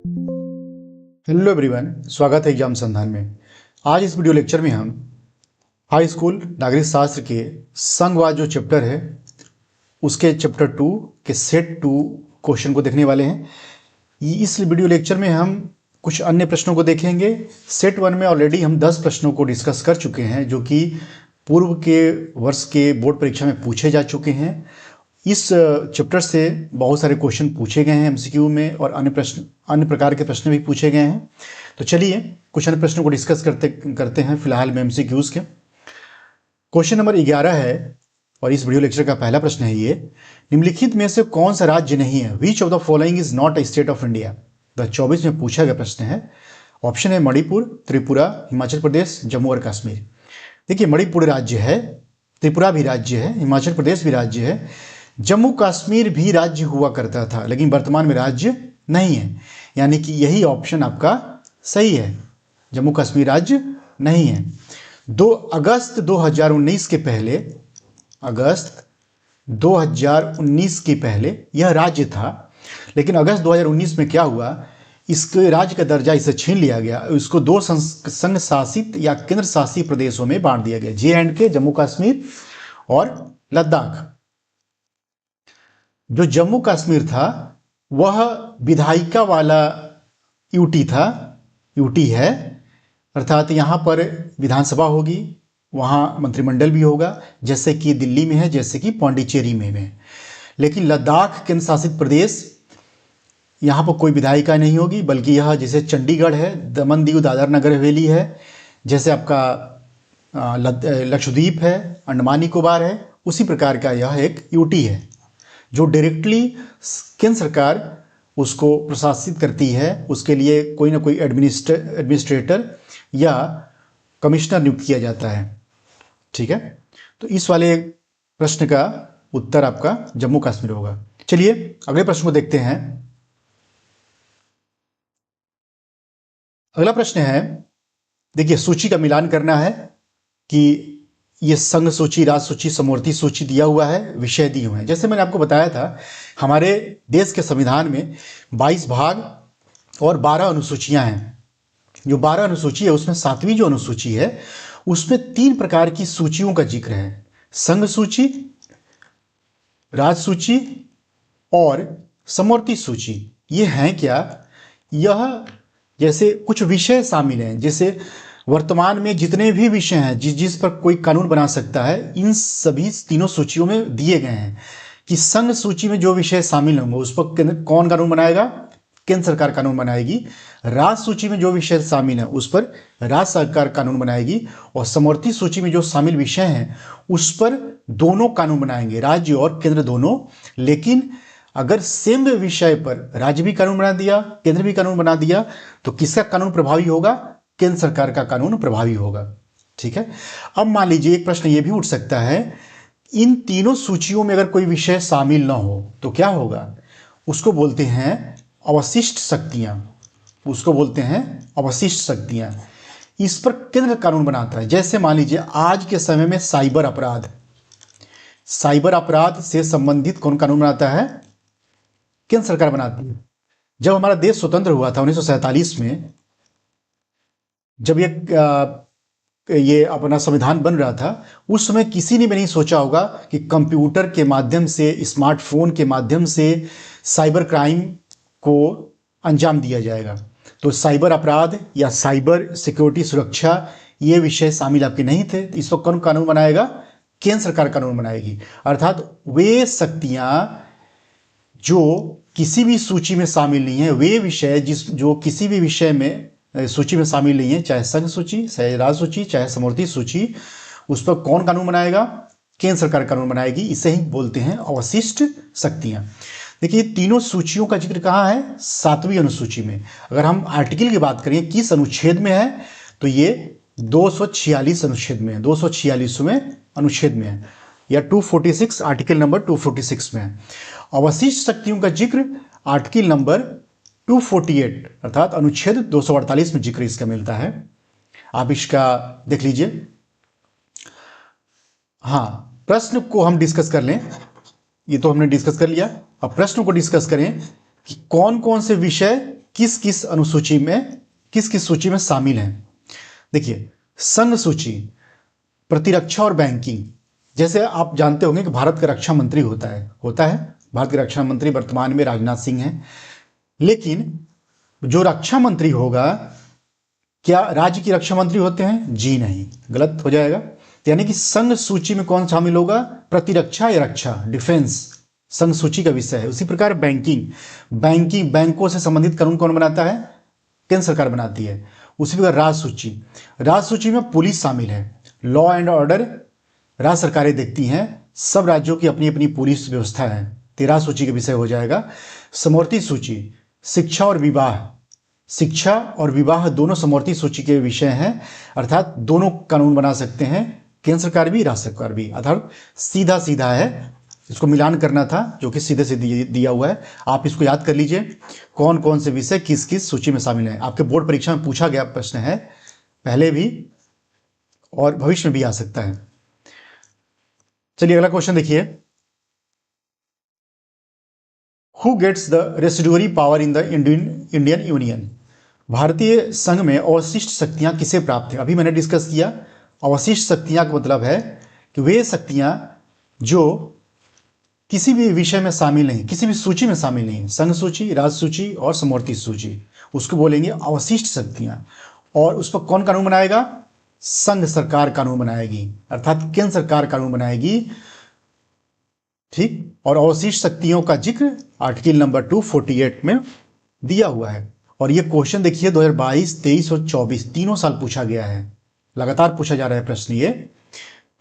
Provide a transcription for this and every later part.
Hello everyone, स्वागत है exam संधान में। आज इस वीडियो लेक्चर में हम हाई स्कूल नागरिक शास्त्र के संघवाद जो चैप्टर है उसके चैप्टर 2 के सेट 2 क्वेश्चन को देखने वाले हैं। इस वीडियो लेक्चर में हम कुछ अन्य प्रश्नों को देखेंगे। सेट 1 में ऑलरेडी हम 10 प्रश्नों को डिस्कस कर चुके हैं जो कि पूर्व के वर्ष के बोर्ड परीक्षा में पूछे जा चुके हैं। इस चैप्टर से बहुत सारे क्वेश्चन पूछे गए हैं एमसीक्यू में, और अन्य प्रकार के प्रश्न भी पूछे गए हैं। तो चलिए कुछ अन्य प्रश्नों को डिस्कस करते हैं फिलहाल में एमसीक्यूज के। क्वेश्चन नंबर 11 है और इस वीडियो लेक्चर का पहला प्रश्न है ये, निम्नलिखित में से कौन सा राज्य नहीं है? Which of the following is not a state of India? 2024 में पूछा गया प्रश्न है। ऑप्शन है मणिपुर, त्रिपुरा, हिमाचल प्रदेश, जम्मू और कश्मीर। देखिए, मणिपुर राज्य है, त्रिपुरा भी राज्य है, हिमाचल प्रदेश भी राज्य है, जम्मू कश्मीर भी राज्य हुआ करता था लेकिन वर्तमान में राज्य नहीं है, यानी कि यही ऑप्शन आपका सही है, जम्मू कश्मीर राज्य नहीं है। 2 अगस्त 2019 के पहले, अगस्त 2019 के पहले यह राज्य था, लेकिन अगस्त 2019 में क्या हुआ, इसके राज्य का दर्जा इसे छीन लिया गया। इसको 2 संघ शासित या केंद्र शासित प्रदेशों में बांट दिया गया, JNK जम्मू कश्मीर और लद्दाख। जो जम्मू कश्मीर था वह विधायिका वाला यूटी था, यूटी है, अर्थात यहाँ पर विधानसभा होगी, वहाँ मंत्रिमंडल भी होगा, जैसे कि दिल्ली में है, जैसे कि पांडिचेरी में है। लेकिन लद्दाख केंद्र शासित प्रदेश, यहाँ पर कोई विधायिका नहीं होगी, बल्कि यह जैसे चंडीगढ़ है, दमन दीव दादर नगर हवेली है, जैसे आपका लक्षद्वीप है, अंडमान निकोबार है, उसी प्रकार का यह एक यूटी है जो डायरेक्टली केंद्र सरकार उसको प्रशासित करती है। उसके लिए कोई ना कोई एडमिनिस्ट्रेटर या कमिश्नर नियुक्त किया जाता है। ठीक है, तो इस वाले प्रश्न का उत्तर आपका जम्मू कश्मीर होगा। चलिए अगले प्रश्न को देखते हैं। अगला प्रश्न है, देखिए सूची का मिलान करना है कि ये संघ सूची, राज्य सूची, समवर्ती सूची दिया हुआ है, विषय दिए हुए हैं। जैसे मैंने आपको बताया था, हमारे देश के संविधान में 22 भाग और 12 अनुसूचियां हैं। जो 12 अनुसूची है उसमें 7वीं जो अनुसूची है उसमें 3 प्रकार की सूचियों का जिक्र है, संघ सूची, राज्य सूची और समवर्ती सूची। ये हैं क्या? यह जैसे कुछ विषय शामिल हैं, जैसे वर्तमान में जितने भी विषय हैं जिस पर कोई कानून बना सकता है, इन सभी तीनों सूचियों में दिए गए हैं कि संघ सूची में जो विषय शामिल होंगे उस पर कौन कानून बनाएगा? केंद्र सरकार कानून बनाएगी। राज्य सूची में जो विषय शामिल है उस पर राज्य सरकार कानून बनाएगी, और समवर्ती सूची में जो शामिल विषय हैं उस पर दोनों कानून बनाएंगे, राज्य और केंद्र दोनों। लेकिन अगर सेम विषय पर राज्य भी कानून बना दिया, केंद्र भी कानून बना दिया, तो किसका कानून प्रभावी होगा? केंद्र सरकार का कानून प्रभावी होगा। ठीक है, अब मान लीजिए एक प्रश्न ये भी उठ सकता है, इन तीनों सूचियों में अगर कोई विषय शामिल ना हो तो क्या होगा? उसको बोलते हैं अवशिष्ट शक्तियां, उसको बोलते हैं अवशिष्ट शक्तियां। इस पर केंद्र कानून बनाता है। जैसे मान लीजिए आज के समय में साइबर अपराध, साइबर अपराध से संबंधित कौन कानून बनाता है? केंद्र सरकार बनाती है। जब हमारा देश स्वतंत्र हुआ था 1947 में, जब ये अपना संविधान बन रहा था, उस समय किसी ने भी नहीं सोचा होगा कि कंप्यूटर के माध्यम से, स्मार्टफोन के माध्यम से साइबर क्राइम को अंजाम दिया जाएगा। तो साइबर अपराध या साइबर सिक्योरिटी सुरक्षा ये विषय शामिल आपके नहीं थे। इस पर कौन कानून बनाएगा? केंद्र सरकार कानून बनाएगी। अर्थात वे शक्तियां जो किसी भी सूची में शामिल नहीं है, वे विषय जो किसी भी विषय में सूची में शामिल नहीं है, चाहे संघ सूची, चाहे राज्य सूची, चाहे समवर्ती सूची, उस पर कौन कानून बनाएगा? केंद्र सरकार कानून बनाएगी। इसे ही बोलते हैं अवशिष्ट शक्तियां। देखिए तीनों सूचियों का जिक्र कहाँ है? 7वीं अनुसूची में। अगर हम आर्टिकल की बात करें किस अनुच्छेद में है, तो ये 246 अनुच्छेद में है, 246वें अनुच्छेद में है, या 246, आर्टिकल नंबर 246 में है। अवशिष्ट शक्तियों का जिक्र आर्टिकल नंबर 248 अर्थात अनुच्छेद 248 में जिक्र इसका मिलता है। आप इसका देख लीजिए। हाँ, प्रश्न को हम डिस्कस कर लें। ये तो हमने डिस्कस कर लिया। अब प्रश्न को डिस्कस करें कि कौन कौन से विषय किस किस अनुसूची में, किस किस सूची में शामिल हैं। देखिए, संघ सूची, प्रतिरक्षा और बैंकिंग। जैसे आप जानते होंगे कि भारत का रक्षा मंत्री होता है। भारत के रक्षा मंत्री वर्तमान में राजनाथ सिंह हैं। लेकिन जो रक्षा मंत्री होगा, क्या राज्य की रक्षा मंत्री होते हैं? जी नहीं, गलत हो जाएगा। यानी कि संघ सूची में कौन शामिल होगा? प्रतिरक्षा या रक्षा, डिफेंस, संघ सूची का विषय है। उसी प्रकार बैंकिंग, बैंकों से संबंधित कानून कौन बनाता है? केंद्र सरकार बनाती है। उसी प्रकार राज्य सूची में पुलिस शामिल है। लॉ एंड ऑर्डर राज्य सरकारें देखती हैं। सब राज्यों की अपनी अपनी पुलिस व्यवस्था है। 13 सूची का विषय हो जाएगा। समवर्ती सूची, शिक्षा और विवाह दोनों समवर्ती सूची के विषय हैं। अर्थात दोनों कानून बना सकते हैं, केंद्र सरकार भी, राज्य सरकार भी। अर्थात सीधा सीधा है, इसको मिलान करना था, जो कि सीधे से दिया हुआ है। आप इसको याद कर लीजिए, कौन कौन से विषय किस किस सूची में शामिल हैं। आपके बोर्ड परीक्षा में पूछा गया प्रश्न है, पहले भी और भविष्य में भी आ सकता है। चलिए अगला क्वेश्चन देखिए। Who gets the residuary power in the Indian union? भारतीय संघ में अवशिष्ट शक्तियां किसे प्राप्त है? अभी मैंने डिस्कस किया। अवशिष्ट शक्तियां का मतलब है कि वे शक्तियां जो किसी भी विषय में शामिल नहीं, किसी भी सूची में शामिल नहीं, संघ सूची, राज्य सूची और समवर्ती सूची, उसको बोलेंगे अवशिष्ट शक्तियां। और उस पर कौन कानून बनाएगा? संघ सरकार कानून बनाएगी, अर्थात केंद्र सरकार कानून बनाएगी। ठीक। और अवशिष्ट शक्तियों का जिक्र आर्टिकल नंबर 248 में दिया हुआ है। और ये क्वेश्चन देखिए 2022, 23 और 24 तीनों साल पूछा गया है, लगातार पूछा जा रहा है प्रश्न ये,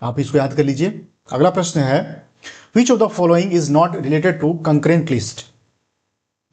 आप इसको याद कर लीजिए। अगला प्रश्न है, Which of the following is not related to concurrent list?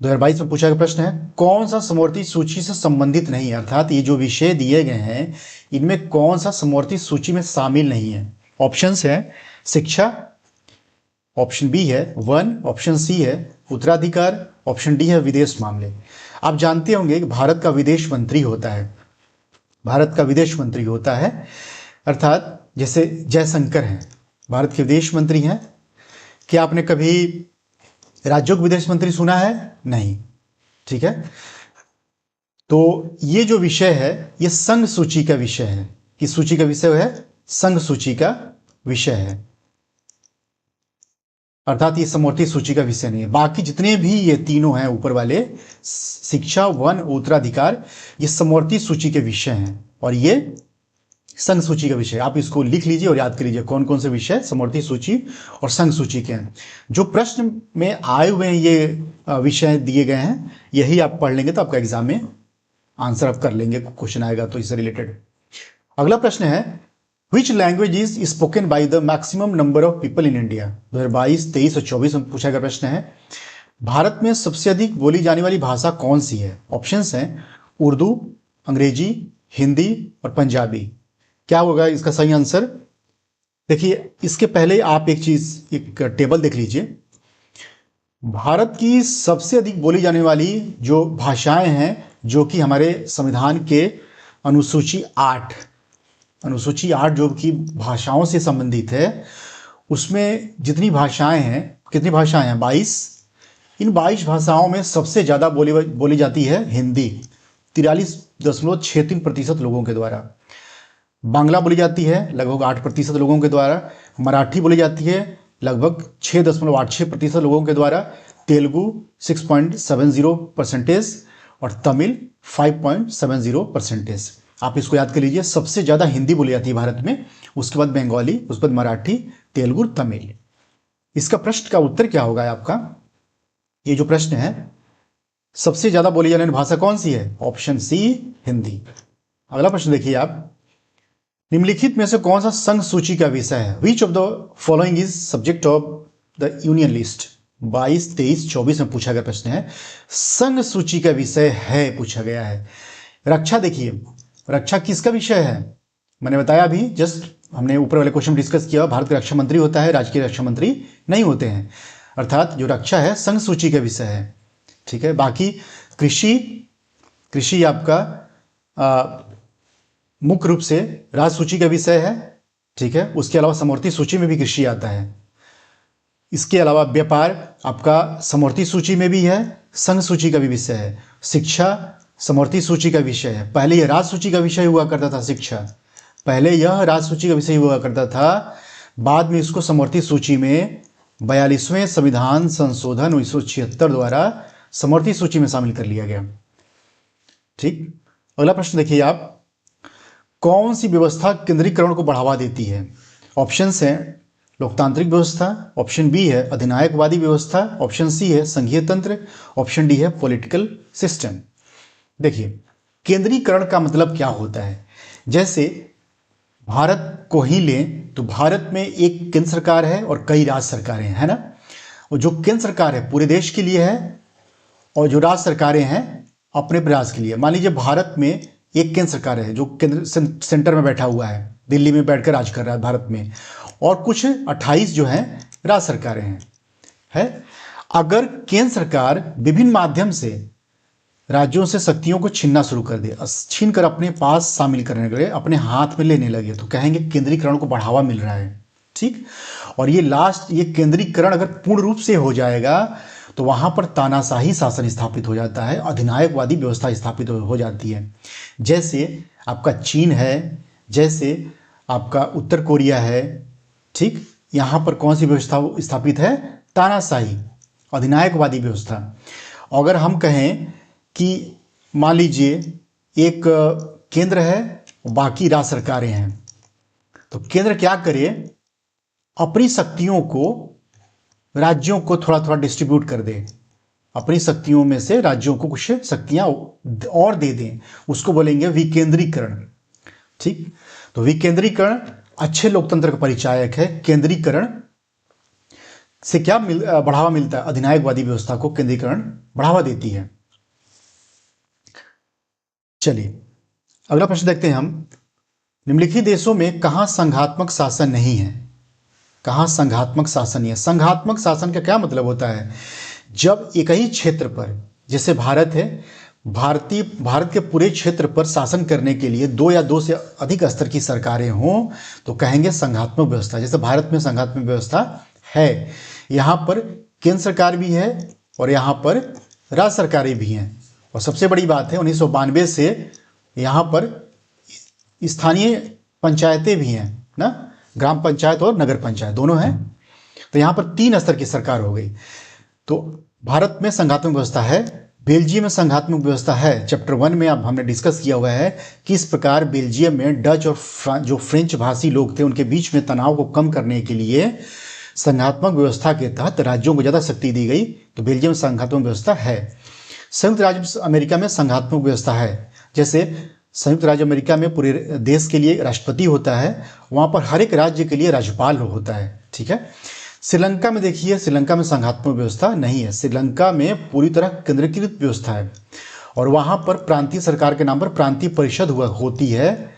2022 में पूछा गया प्रश्न है, कौन सा समवर्ती सूची से संबंधित नहीं है? अर्थात ये जो विषय दिए गए हैं, इनमें कौन सा समवर्ती सूची में शामिल नहीं है? ऑप्शंस है शिक्षा, ऑप्शन बी है वन, ऑप्शन सी है उत्तराधिकार, ऑप्शन डी है विदेश मामले। आप जानते होंगे कि भारत का विदेश मंत्री होता है, अर्थात जैसे जयशंकर हैं, भारत के विदेश मंत्री हैं। क्या आपने कभी राज्यों के विदेश मंत्री सुना है? नहीं। ठीक है, तो ये जो विषय है ये संघ सूची का विषय है। किस सूची का विषय है? संघ सूची का विषय है, अर्थात ये समवर्ती सूची का विषय नहीं है। बाकी जितने भी ये तीनों हैं ऊपर वाले, शिक्षा, वन, उत्तराधिकार, ये समवर्ती सूची के विषय हैं और ये संघ सूची का विषय। आप इसको लिख लीजिए और याद कर लीजिए कौन कौन से विषय समवर्ती सूची और संघ सूची के हैं। जो प्रश्न में आए हुए हैं ये विषय दिए गए हैं, यही आप पढ़ लेंगे तो आपका एग्जाम में आंसर आप कर लेंगे, क्वेश्चन आएगा तो इससे रिलेटेड। अगला प्रश्न है, which language is spoken by the maximum number of people in India? 2022, 23 और 24 में पूछा गया प्रश्न है, भारत में सबसे अधिक बोली जाने वाली भाषा कौन सी है? ऑप्शंस हैं उर्दू, अंग्रेजी, हिंदी और पंजाबी। क्या होगा इसका सही आंसर? देखिए, इसके पहले आप एक टेबल देख लीजिए। भारत की सबसे अधिक बोली जाने वाली जो भाषाएं हैं, जो कि हमारे संविधान के अनुसूची 8 जो कि भाषाओं से संबंधित है, उसमें जितनी भाषाएं हैं, कितनी भाषाएं हैं? 22। इन 22 भाषाओं में सबसे ज़्यादा बोली जाती है हिंदी, 43.63% लोगों के द्वारा। बांग्ला बोली जाती है लगभग 8% लोगों के द्वारा। मराठी बोली जाती है लगभग 6.86% लोगों के द्वारा। तेलुगु 6.70% और तमिल 5.70%। आप इसको याद कर लीजिए, सबसे ज़्यादा हिंदी बोली जाती है भारत में, उसके बाद बंगाली, उसके बाद मराठी, तेलुगु, तमिल। इसका प्रश्न का उत्तर क्या होगा आपका? ये जो प्रश्न है, सबसे ज़्यादा बोली जाने वाली भाषा कौन सी है? Option C, Hindi. अगला प्रश्न देखिए आप, निम्नलिखित में से कौन सा संघ सूची का विषय है? Which of the following is subject of the union list? 22, 23, 24 में पूछा गया प्रश्न है, संघ सूची का विषय है, पूछा गया है। रक्षा देखिए, रक्षा किसका विषय है? मैंने बताया अभी, जस्ट हमने ऊपर वाले क्वेश्चन डिस्कस किया, भारत का रक्षा मंत्री होता है, राज्य के रक्षा मंत्री नहीं होते हैं। अर्थात जो रक्षा है संघ सूची का विषय है। ठीक है, बाकी कृषि आपका मुख्य रूप से राज्य सूची का विषय है। ठीक है, उसके अलावा समवर्ती सूची में भी कृषि आता है। इसके अलावा व्यापार आपका समवर्ती सूची में भी है, संघ सूची का भी विषय है। शिक्षा समवर्ती सूची का विषय है। पहले यह राज्य सूची का विषय हुआ करता था शिक्षा, पहले यह राज्य सूची का विषय हुआ करता था, बाद में इसको समवर्ती सूची में 42वें संविधान संशोधन 1976 द्वारा समवर्ती सूची में शामिल कर लिया गया। ठीक, अगला प्रश्न देखिए आप, कौन सी व्यवस्था केंद्रीकरण को बढ़ावा देती है? ऑप्शंस हैं लोकतांत्रिक व्यवस्था, ऑप्शन बी है अधिनायकवादी व्यवस्था, ऑप्शन सी है संघीय तंत्र, ऑप्शन डी है पॉलिटिकल सिस्टम। देखिए, केंद्रीकरण का मतलब क्या होता है? जैसे भारत को ही लें तो भारत में एक केंद्र सरकार है और कई राज्य सरकारें हैं, है ना। और जो केंद्र सरकार है पूरे देश के लिए है और जो राज्य सरकारें हैं अपने प्रयास के लिए। मान लीजिए भारत में एक केंद्र सरकार है जो केंद्र सेंटर में बैठा हुआ है, दिल्ली में बैठकर राज कर रहा है भारत में, और कुछ 28 जो हैं राज्य सरकारें हैं, है। अगर केंद्र सरकार विभिन्न माध्यम से राज्यों से शक्तियों को छीनना शुरू कर दे, छीन कर अपने पास शामिल करने लगे, अपने हाथ में लेने लगे, तो कहेंगे केंद्रीकरण को बढ़ावा मिल रहा है। ठीक, और ये केंद्रीकरण अगर पूर्ण रूप से हो जाएगा तो वहां पर तानाशाही शासन स्थापित हो जाता है, अधिनायकवादी व्यवस्था स्थापित हो जाती है। जैसे आपका चीन है, जैसे आपका उत्तर कोरिया है। ठीक, यहां पर कौन सी व्यवस्था स्थापित है? तानाशाही अधिनायकवादी व्यवस्था। अगर हम कहें कि मान लीजिए एक केंद्र है बाकी राज्य सरकारें हैं, तो केंद्र क्या करे, अपनी शक्तियों को राज्यों को थोड़ा थोड़ा डिस्ट्रीब्यूट कर दे, अपनी शक्तियों में से राज्यों को कुछ शक्तियां और दे दें, उसको बोलेंगे विकेंद्रीकरण। ठीक, तो विकेंद्रीकरण अच्छे लोकतंत्र का परिचायक है। केंद्रीकरण से क्या बढ़ावा मिलता है? अधिनायकवादी व्यवस्था को केंद्रीकरण बढ़ावा देती है। चलिए अगला प्रश्न देखते हैं हम, निम्नलिखित देशों में कहां संघात्मक शासन नहीं है? कहां संघात्मक शासन नहीं है? संघात्मक शासन का क्या मतलब होता है? जब एक ही क्षेत्र पर, जैसे भारत है, भारत के पूरे क्षेत्र पर शासन करने के लिए 2 या 2 से अधिक स्तर की सरकारें हों तो कहेंगे संघात्मक व्यवस्था। जैसे भारत में संघात्मक व्यवस्था है, यहाँ पर केंद्र सरकार भी है और यहाँ पर राज्य सरकारें भी हैं। और सबसे बड़ी बात है 1992 से यहाँ पर स्थानीय पंचायतें भी हैं ना, ग्राम पंचायत और नगर पंचायत दोनों हैं। तो यहाँ पर 3 स्तर की सरकार हो गई। तो भारत में संघात्मक व्यवस्था है, बेल्जियम में संघात्मक व्यवस्था है। चैप्टर 1 में अब हमने डिस्कस किया हुआ है कि इस प्रकार बेल्जियम में डच और जो फ्रेंच भाषी लोग थे उनके बीच में तनाव को कम करने के लिए संघात्मक व्यवस्था के तहत राज्यों को ज़्यादा शक्ति दी गई। तो बेल्जियम में संघात्मक व्यवस्था है। संयुक्त राज्य अमेरिका में संघात्मक व्यवस्था है। जैसे संयुक्त राज्य अमेरिका में पूरे देश के लिए राष्ट्रपति होता है, वहाँ पर हर एक राज्य के लिए राज्यपाल होता है। ठीक है। श्रीलंका में देखिए, श्रीलंका में संघात्मक व्यवस्था नहीं है। श्रीलंका में पूरी तरह केंद्रीकृत व्यवस्था है और वहाँ पर प्रांतीय सरकार के नाम पर प्रांतीय परिषद होती है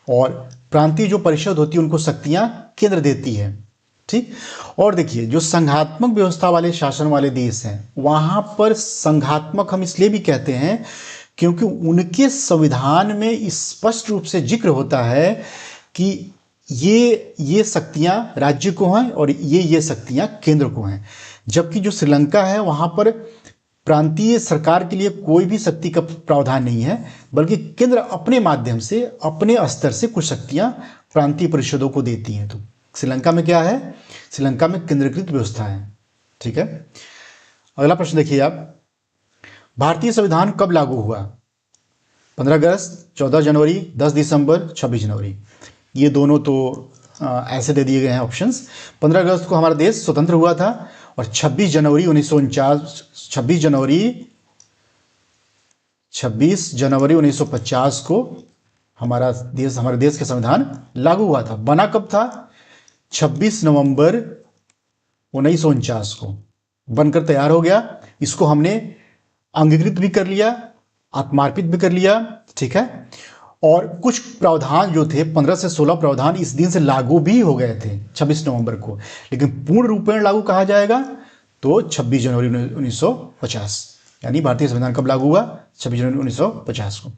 और प्रांतीय जो परिषद होती है उनको शक्तियाँ केंद्र देती है। ठीक। और देखिए जो संघात्मक व्यवस्था वाले शासन वाले देश हैं वहाँ पर संघात्मक हम इसलिए भी कहते हैं क्योंकि उनके संविधान में स्पष्ट रूप से जिक्र होता है कि ये शक्तियां राज्य को हैं और ये शक्तियां केंद्र को हैं। जबकि जो श्रीलंका है वहां पर प्रांतीय सरकार के लिए कोई भी शक्ति का प्रावधान नहीं है, बल्कि केंद्र अपने माध्यम से अपने स्तर से कुछ शक्तियां प्रांतीय परिषदों को देती हैं। तो श्रीलंका में क्या है? श्रीलंका में केंद्रीकृत व्यवस्था है। ठीक है। अगला प्रश्न देखिए आप, भारतीय संविधान कब लागू हुआ? 15 अगस्त, 14 जनवरी, 10 दिसंबर, 26 जनवरी। ये दोनों तो ऐसे दे दिए गए हैं ऑप्शंस। 15 अगस्त को हमारा देश स्वतंत्र हुआ था और 26 जनवरी 1950 को हमारे देश का संविधान लागू हुआ था। बना कब था? 26 नवंबर 1949 को बनकर तैयार हो गया। इसको हमने अंगीकृत भी कर लिया, आत्मार्पित भी कर लिया। ठीक है। और कुछ प्रावधान जो थे 15 से 16 प्रावधान इस दिन से लागू भी हो गए थे 26 नवंबर को, लेकिन पूर्ण रूपेण लागू कहा जाएगा तो 26 जनवरी 1950। यानी भारतीय संविधान कब लागू हुआ? 26 जनवरी 1950 को।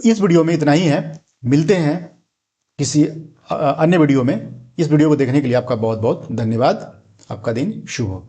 इस वीडियो में इतना ही है। मिलते हैं किसी अन्य वीडियो में। इस वीडियो को देखने के लिए आपका बहुत बहुत धन्यवाद। आपका दिन शुभ हो।